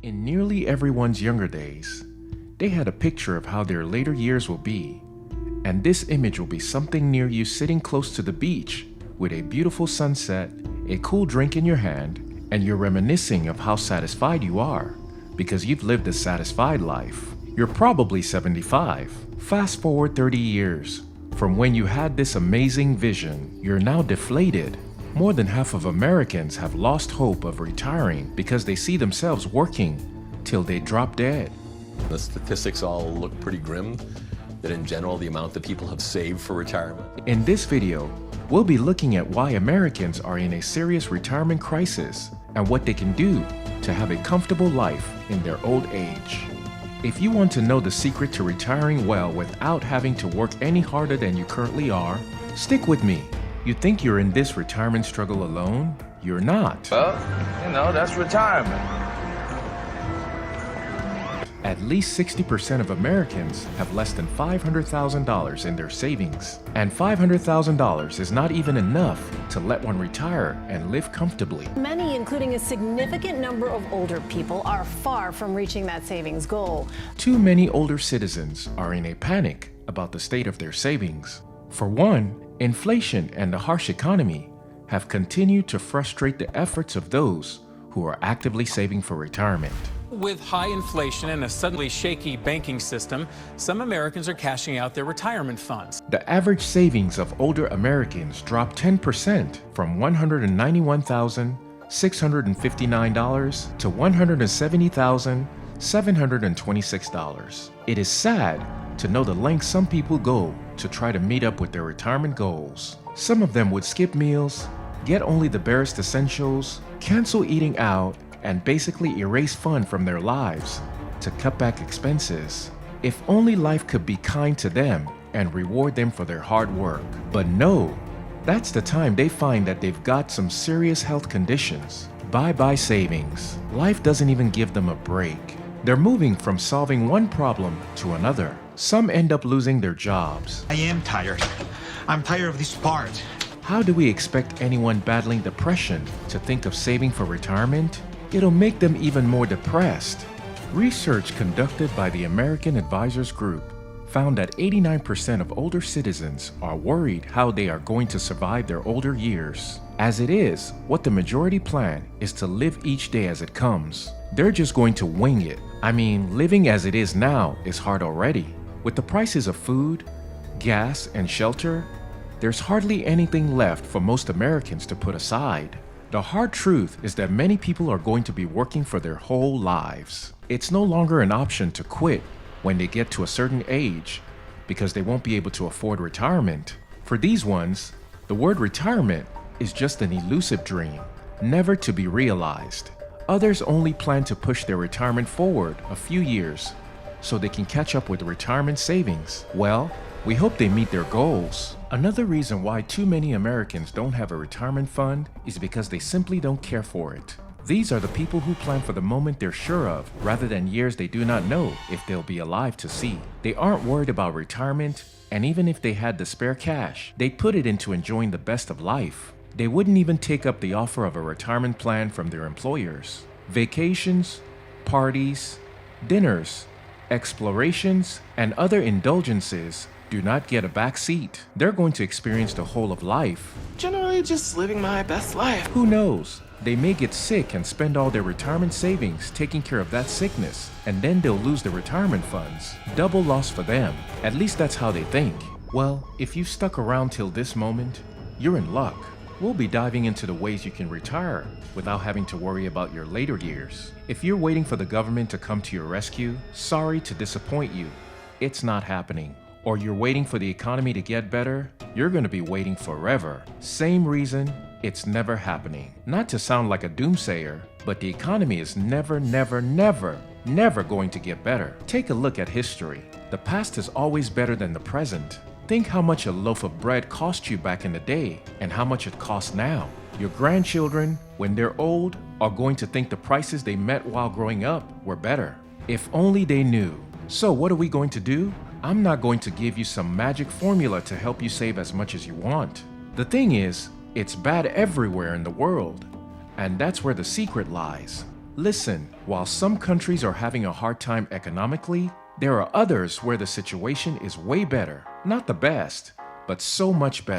In nearly everyone's younger days, they had a picture of how their later years will be, and this image will be something near you sitting close to the beach with a beautiful sunset, a cool drink in your hand, and you're reminiscing of how satisfied you are because you've lived a satisfied life. You're probably 75. Fast forward 30 years. From when you had this amazing vision, you're now deflated. More than half of Americans have lost hope of retiring because they see themselves working till they drop dead. The statistics all look pretty grim, that in general the amount that people have saved for retirement. In this video, we'll be looking at why Americans are in a serious retirement crisis and what they can do to have a comfortable life in their old age. If you want to know the secret to retiring well without having to work any harder than you currently are, stick with me. You think you're in this retirement struggle alone? You're not. Well, that's retirement. At least 60% of Americans have less than $500,000 in their savings. And $500,000 is not even enough to let one retire and live comfortably. Many, including a significant number of older people, are far from reaching that savings goal. Too many older citizens are in a panic about the state of their savings. For one, inflation and the harsh economy have continued to frustrate the efforts of those who are actively saving for retirement. With high inflation and a suddenly shaky banking system, some Americans are cashing out their retirement funds. The average savings of older Americans dropped 10% from $191,659 to $170,726. It is sad to know the lengths some people go to try to meet up with their retirement goals. Some of them would skip meals, get only the barest essentials, cancel eating out, and basically erase fun from their lives to cut back expenses. If only life could be kind to them and reward them for their hard work. But no, that's the time they find that they've got some serious health conditions. Bye-bye savings. Life doesn't even give them a break. They're moving from solving one problem to another. Some end up losing their jobs. I am tired. I'm tired of this part. How do we expect anyone battling depression to think of saving for retirement? It'll make them even more depressed. Research conducted by the American Advisors Group found that 89% of older citizens are worried how they are going to survive their older years. As it is, what the majority plan is to live each day as it comes. They're just going to wing it. I mean, living as it is now is hard already. With the prices of food, gas, and shelter, there's hardly anything left for most Americans to put aside. The hard truth is that many people are going to be working for their whole lives. It's no longer an option to quit when they get to a certain age because they won't be able to afford retirement. For these ones, the word retirement is just an elusive dream, never to be realized. Others only plan to push their retirement forward a few years so they can catch up with retirement savings. Well, we hope they meet their goals. Another reason why too many Americans don't have a retirement fund is because they simply don't care for it. These are the people who plan for the moment they're sure of, rather than years they do not know if they'll be alive to see. They aren't worried about retirement, and even if they had the spare cash, they'd put it into enjoying the best of life. They wouldn't even take up the offer of a retirement plan from their employers. Vacations, parties, dinners, explorations, and other indulgences do not get a back seat. They're going to experience the whole of life. Generally just living my best life. Who knows? They may get sick and spend all their retirement savings taking care of that sickness, and then they'll lose their retirement funds. Double loss for them. At least that's how they think. Well, if you've stuck around till this moment, you're in luck. We'll be diving into the ways you can retire without having to worry about your later years. If you're waiting for the government to come to your rescue, sorry to disappoint you. It's not happening. Or you're waiting for the economy to get better, you're going to be waiting forever. Same reason, it's never happening. Not to sound like a doomsayer, but the economy is never going to get better. Take a look at history. The past is always better than the present. Think how much a loaf of bread cost you back in the day and how much it costs now. Your grandchildren, when they're old, are going to think the prices they met while growing up were better. If only they knew. So what are we going to do? I'm not going to give you some magic formula to help you save as much as you want. The thing is, it's bad everywhere in the world, and that's where the secret lies. Listen, while some countries are having a hard time economically, there are others where the situation is way better. Not the best, but so much better.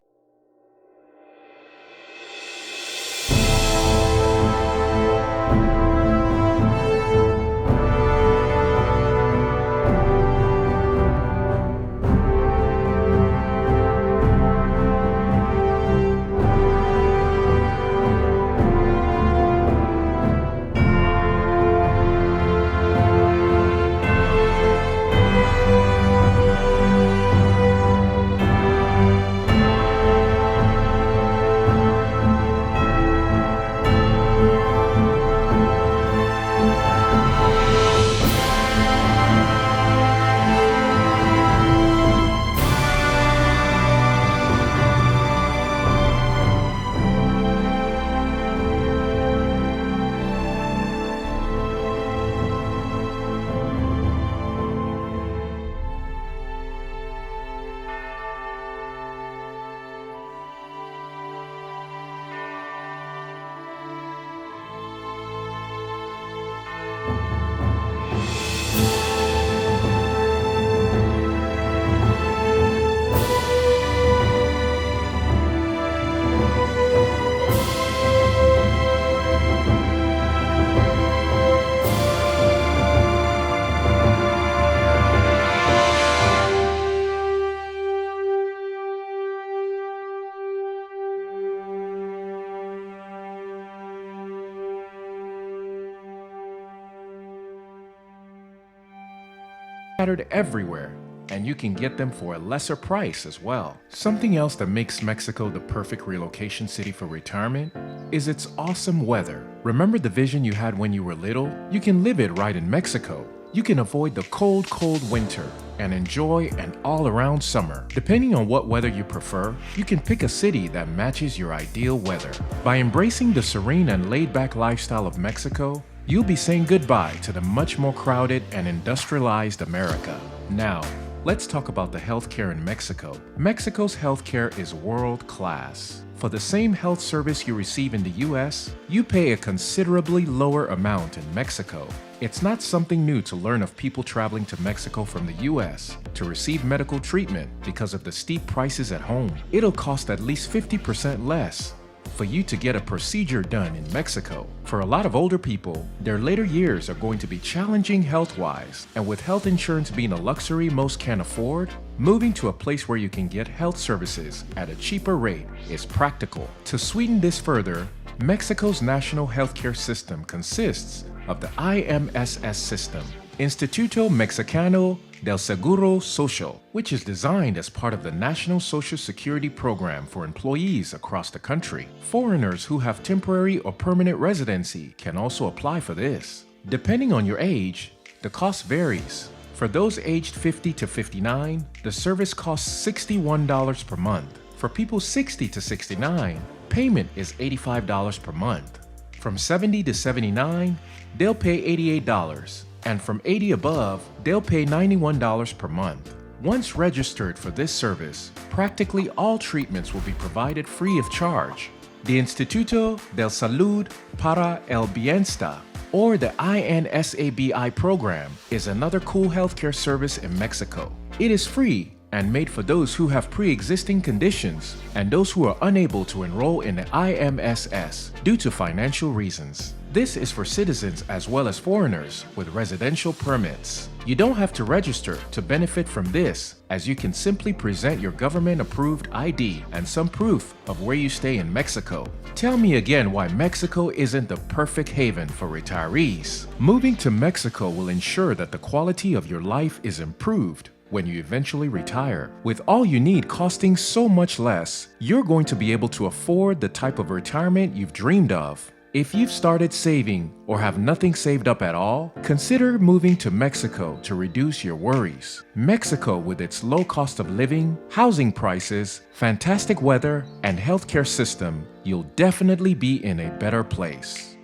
Scattered everywhere, and you can get them for a lesser price as well. Something else that makes Mexico the perfect relocation city for retirement is its awesome weather. Remember the vision you had when you were little? You can live it right in Mexico. You can avoid the cold, cold winter and enjoy an all-around summer. Depending on what weather you prefer, you can pick a city that matches your ideal weather. By embracing the serene and laid-back lifestyle of Mexico, you'll be saying goodbye to the much more crowded and industrialized America. Now, let's talk about the healthcare in Mexico. Mexico's healthcare is world-class. For the same health service you receive in the US, you pay a considerably lower amount in Mexico. It's not something new to learn of people traveling to Mexico from the US to receive medical treatment because of the steep prices at home. It'll cost at least 50% less for you to get a procedure done in Mexico. For a lot of older people, their later years are going to be challenging health-wise, and with health insurance being a luxury most can't afford, moving to a place where you can get health services at a cheaper rate is practical. To sweeten this further, Mexico's national healthcare system consists of the IMSS system, Instituto Mexicano del Seguro Social, which is designed as part of the National Social Security Program for employees across the country. Foreigners who have temporary or permanent residency can also apply for this. Depending on your age, the cost varies. For those aged 50 to 59, the service costs $61 per month. For people 60 to 69, payment is $85 per month. From 70 to 79, they'll pay $88. And from 80 above, they'll pay $91 per month. Once registered for this service, practically all treatments will be provided free of charge. The Instituto del Salud para el Bienestar, or the INSABI program, is another cool healthcare service in Mexico. It is free and made for those who have pre-existing conditions and those who are unable to enroll in the IMSS due to financial reasons. This is for citizens as well as foreigners with residential permits. You don't have to register to benefit from this, as you can simply present your government-approved ID and some proof of where you stay in Mexico. Tell me again why Mexico isn't the perfect haven for retirees. Moving to Mexico will ensure that the quality of your life is improved when you eventually retire. With all you need costing so much less, you're going to be able to afford the type of retirement you've dreamed of. If you've started saving or have nothing saved up at all, consider moving to Mexico to reduce your worries. Mexico, with its low cost of living, housing prices, fantastic weather, and healthcare system, you'll definitely be in a better place.